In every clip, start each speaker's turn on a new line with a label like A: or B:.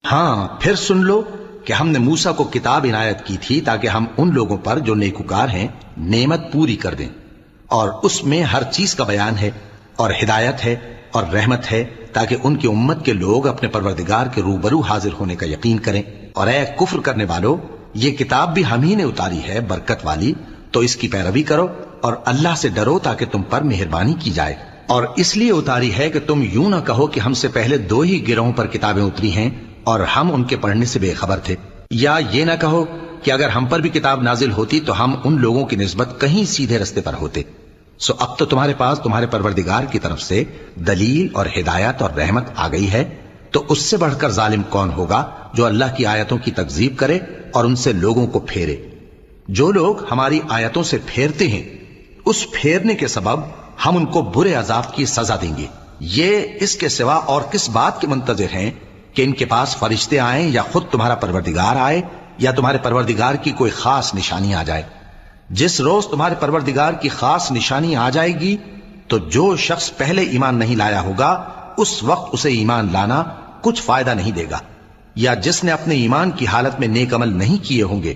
A: ہاں پھر سن لو کہ ہم نے موسیٰ کو کتاب عنایت کی تھی تاکہ ہم ان لوگوں پر جو نیکوکار ہیں نعمت پوری کر دیں، اور اس میں ہر چیز کا بیان ہے اور ہدایت ہے اور رحمت ہے، تاکہ ان کی امت کے لوگ اپنے پروردگار کے روبرو حاضر ہونے کا یقین کریں۔ اور اے کفر کرنے والو، یہ کتاب بھی ہم ہی نے اتاری ہے برکت والی، تو اس کی پیروی کرو اور اللہ سے ڈرو تاکہ تم پر مہربانی کی جائے۔ اور اس لیے اتاری ہے کہ تم یوں نہ کہو کہ ہم سے پہلے 2 ہی گروہوں پر کتابیں اتری ہیں اور ہم ان کے پڑھنے سے بے خبر تھے، یا یہ نہ کہو کہ اگر ہم پر بھی کتاب نازل ہوتی تو ہم ان لوگوں کی نسبت کہیں سیدھے رستے پر ہوتے۔ سو اب تو تمہارے پاس تمہارے پروردگار کی طرف سے دلیل اور ہدایت اور رحمت آ گئی ہے، تو اس سے بڑھ کر ظالم کون ہوگا جو اللہ کی آیتوں کی تکذیب کرے اور ان سے لوگوں کو پھیرے۔ جو لوگ ہماری آیتوں سے پھیرتے ہیں، اس پھیرنے کے سبب ہم ان کو برے عذاب کی سزا دیں گے۔ یہ اس کے سوا اور کس بات کے منتظر ہیں کہ ان کے پاس فرشتے آئیں یا خود تمہارا پروردگار آئے یا تمہارے پروردگار کی کوئی خاص نشانی آ جائے۔ جس روز تمہارے پروردگار کی خاص نشانی آ جائے گی تو جو شخص پہلے ایمان نہیں لایا ہوگا اس وقت اسے ایمان لانا کچھ فائدہ نہیں دے گا، یا جس نے اپنے ایمان کی حالت میں نیک عمل نہیں کیے ہوں گے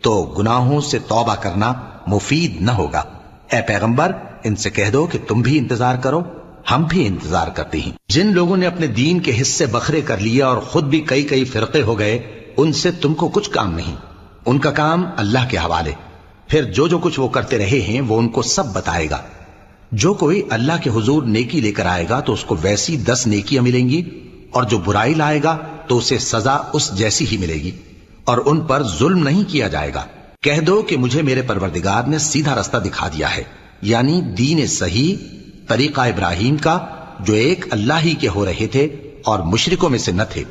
A: تو گناہوں سے توبہ کرنا مفید نہ ہوگا۔ اے پیغمبر، ان سے کہہ دو کہ تم بھی انتظار کرو، ہم بھی انتظار کرتے ہیں۔ جن لوگوں نے اپنے دین کے حصے بکھرے کر لیے اور خود بھی کئی فرقے ہو گئے، ان سے تم کو کچھ کام نہیں، ان کا کام اللہ کے حوالے۔ پھر جو کچھ وہ کرتے رہے ہیں وہ ان کو سب بتائے گا۔ جو کوئی اللہ کے حضور نیکی لے کر آئے گا تو اس کو ویسی 10 نیکیاں ملیں گی، اور جو برائی لائے گا تو اسے سزا اس جیسی ہی ملے گی، اور ان پر ظلم نہیں کیا جائے گا۔ کہہ دو کہ مجھے میرے پروردگار نے سیدھا رستہ دکھا دیا ہے، یعنی دین صحیح، طریقہ ابراہیم کا، جو ایک اللہ ہی کے ہو رہے تھے اور مشرکوں میں سے نہ تھے۔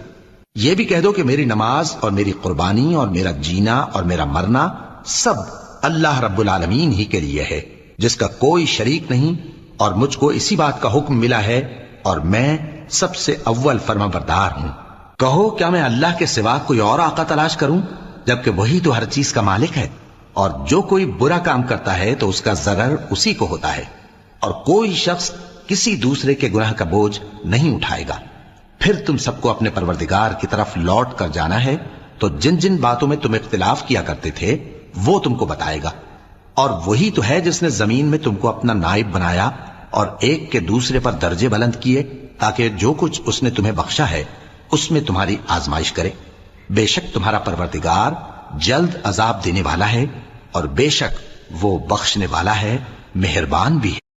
A: یہ بھی کہہ دو کہ میری نماز اور میری قربانی اور میرا جینا اور میرا مرنا سب اللہ رب العالمین ہی کے لیے ہے، جس کا کوئی شریک نہیں، اور مجھ کو اسی بات کا حکم ملا ہے، اور میں سب سے اول فرما بردار ہوں۔ کہو کیا میں اللہ کے سوا کوئی اور آقا تلاش کروں، جبکہ وہی تو ہر چیز کا مالک ہے، اور جو کوئی برا کام کرتا ہے تو اس کا ضرر اسی کو ہوتا ہے، اور کوئی شخص کسی دوسرے کے گناہ کا بوجھ نہیں اٹھائے گا۔ پھر تم سب کو اپنے پروردگار کی طرف لوٹ کر جانا ہے، تو جن جن باتوں میں تم اختلاف کیا کرتے تھے وہ تم کو بتائے گا، اور وہی تو ہے جس نے زمین میں تم کو اپنا نائب بنایا اور ایک کے دوسرے پر درجے بلند کیے، تاکہ جو کچھ اس نے تمہیں بخشا ہے اس میں تمہاری آزمائش کرے۔ بے شک تمہارا پروردگار جلد عذاب دینے والا ہے، اور بے شک وہ بخشنے والا ہے، مہربان بھی ہے۔